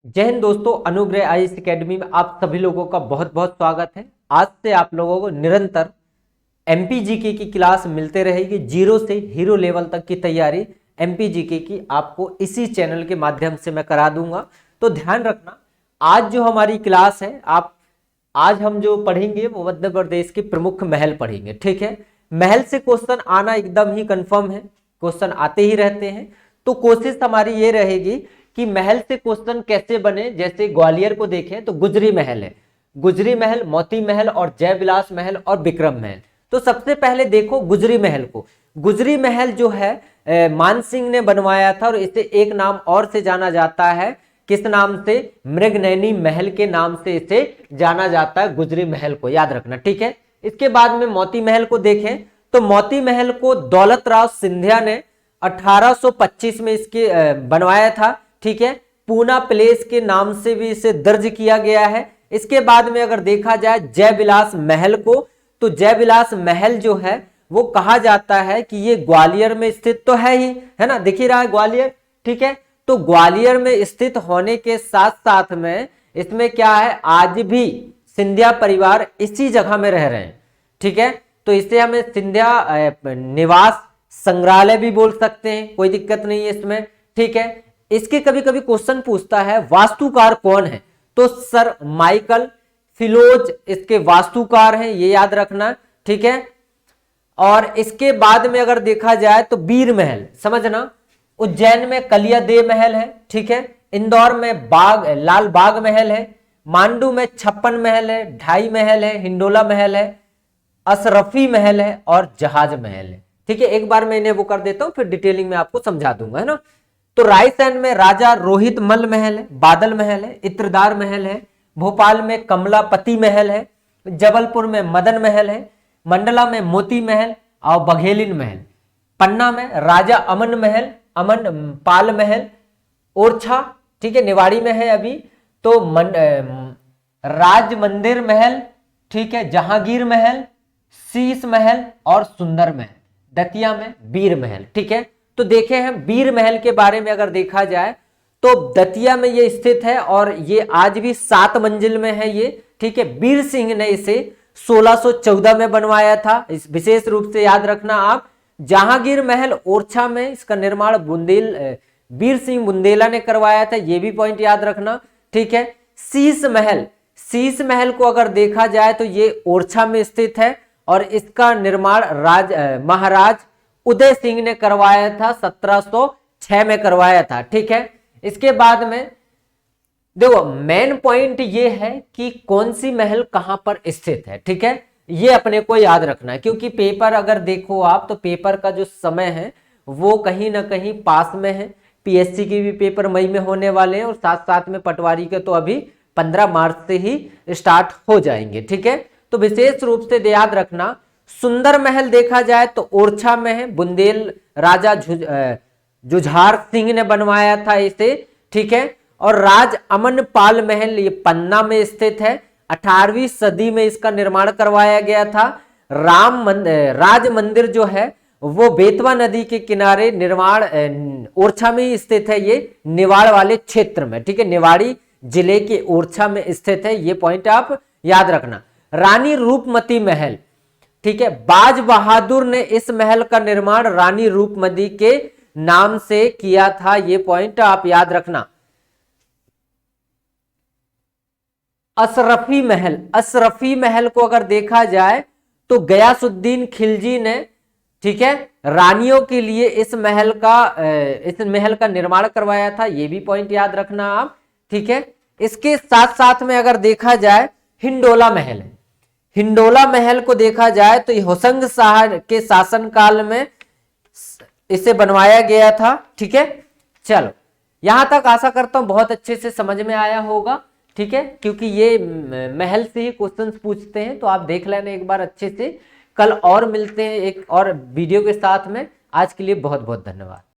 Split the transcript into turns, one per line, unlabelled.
जय हिंद दोस्तों, अनुग्रह आईएएस एकेडमी में आप सभी लोगों का बहुत बहुत स्वागत है। आज से आप लोगों को निरंतर एमपीजीके की क्लास मिलते रहेगी। जीरो से हीरो लेवल तक की तैयारी एमपीजीके की आपको इसी चैनल के माध्यम से मैं करा दूंगा। तो ध्यान रखना, आज जो हमारी क्लास है, आज हम जो पढ़ेंगे वो मध्य प्रदेश के प्रमुख महल पढ़ेंगे। ठीक है, महल से क्वेश्चन आना एकदम ही कंफर्म है, क्वेश्चन आते ही रहते हैं। तो कोशिश हमारी ये रहेगी कि महल से क्वेश्चन कैसे बने। जैसे ग्वालियर को देखें तो गुजरी महल है, गुजरी महल, मोती महल और जयविलास महल और विक्रम महल। तो सबसे पहले देखो गुजरी महल को। गुजरी महल जो है मानसिंह ने बनवाया था और इसे एक नाम और से जाना जाता है। किस नाम से? मृगनयनी महल के नाम से इसे जाना जाता है, गुजरी महल को, याद रखना। ठीक है, इसके बाद में मोती महल को देखें तो मोती महल को दौलत राव सिंधिया ने 1825 में इसके बनवाया था। ठीक है, पूना पैलेस के नाम से भी इसे दर्ज किया गया है। इसके बाद में अगर देखा जाए जयविलास महल को, तो जयविलास महल जो है वो कहा जाता है कि ये ग्वालियर में स्थित तो है ही, है ना, दिख ही रहा है ग्वालियर। ठीक है, तो ग्वालियर में स्थित होने के साथ साथ में इसमें क्या है, आज भी सिंधिया परिवार इसी जगह में रह रहे हैं। ठीक है, तो इसे हमें सिंधिया निवास संग्रहालय भी बोल सकते हैं, कोई दिक्कत नहीं है इसमें। ठीक है, इसके कभी कभी क्वेश्चन पूछता है वास्तुकार कौन है, तो सर माइकल फिलोज इसके वास्तुकार हैं, ये याद रखना। ठीक है, और इसके बाद में अगर देखा जाए तो वीर महल, समझना, उज्जैन में कलियादेव महल है। ठीक है, इंदौर में लाल बाग महल है, मांडू में 56 महल है, ढाई महल है, हिंडोला महल है, अशरफी महल है और जहाज महल है। ठीक है, एक बार मैं इन्हें वो कर देता हूं, फिर डिटेलिंग में आपको समझा दूंगा, है ना। तो रायसेन में राजा रोहित मल महल है, बादल महल है, इत्रदार महल है, भोपाल में कमलापति महल है, जबलपुर में मदन महल है, मंडला में मोती महल और बघेलिन महल, पन्ना में राजा अमन महल, अमन पाल महल, ओरछा, ठीक है, निवाड़ी में है अभी, तो राज मंदिर महल, ठीक है, जहांगीर महल, शीश महल और सुंदर महल, दतिया में वीर महल। ठीक है, तो देखे हैं वीर महल के बारे में अगर देखा जाए तो दतिया में ये स्थित है और ये आज भी 7 मंजिल में है ये। ठीक है, वीर सिंह ने इसे 1614 में बनवाया था, इस विशेष रूप से याद रखना आप। जहांगीर महल ओरछा में, इसका निर्माण वीर सिंह बुंदेला ने करवाया था, ये भी पॉइंट याद रखना। ठीक है, शीश महल, शीश महल को अगर देखा जाए तो ये ओरछा में स्थित है और इसका निर्माण महाराज उदय सिंह ने करवाया था, 1706 में करवाया था। ठीक है, इसके बाद में देखो मेन पॉइंट ये है कि कौन सी महल कहां पर स्थित है। ठीक है, ये अपने को याद रखना है, क्योंकि पेपर अगर देखो आप तो पेपर का जो समय है वो कहीं ना कहीं पास में है। पीएससी के भी पेपर मई में होने वाले हैं और साथ साथ में पटवारी के तो अभी 15 मार्च से ही स्टार्ट हो जाएंगे। ठीक है, तो विशेष रूप से याद रखना, सुंदर महल देखा जाए तो ओरछा में है, बुंदेल राजा जुझार सिंह ने बनवाया था इसे। ठीक है, और राज अमन पाल महल ये पन्ना में स्थित है, 18वीं सदी में इसका निर्माण करवाया गया था। राज मंदिर जो है वो बेतवा नदी के किनारे निर्माण ओरछा में ही स्थित है, ये निवाड़ वाले क्षेत्र में। ठीक है, निवाड़ी जिले के ओरछा में स्थित है, ये पॉइंट आप याद रखना। रानी रूपमती महल, ठीक है, बाज बहादुर ने इस महल का निर्माण रानी रूपमती के नाम से किया था, ये पॉइंट आप याद रखना। अशरफी महल, अशरफी महल को अगर देखा जाए तो गयासुद्दीन खिलजी ने, ठीक है, रानियों के लिए इस महल का निर्माण करवाया था, ये भी पॉइंट याद रखना आप। ठीक है, इसके साथ साथ में अगर देखा जाए हिंडोला महल है, हिंडोला महल को देखा जाए तो होशंग शाह के शासनकाल में इसे बनवाया गया था। ठीक है, चलो यहां तक आशा करता हूं बहुत अच्छे से समझ में आया होगा। ठीक है, क्योंकि ये महल से ही क्वेश्चंस पूछते हैं, तो आप देख लेना एक बार अच्छे से। कल और मिलते हैं एक और वीडियो के साथ में। आज के लिए बहुत बहुत धन्यवाद।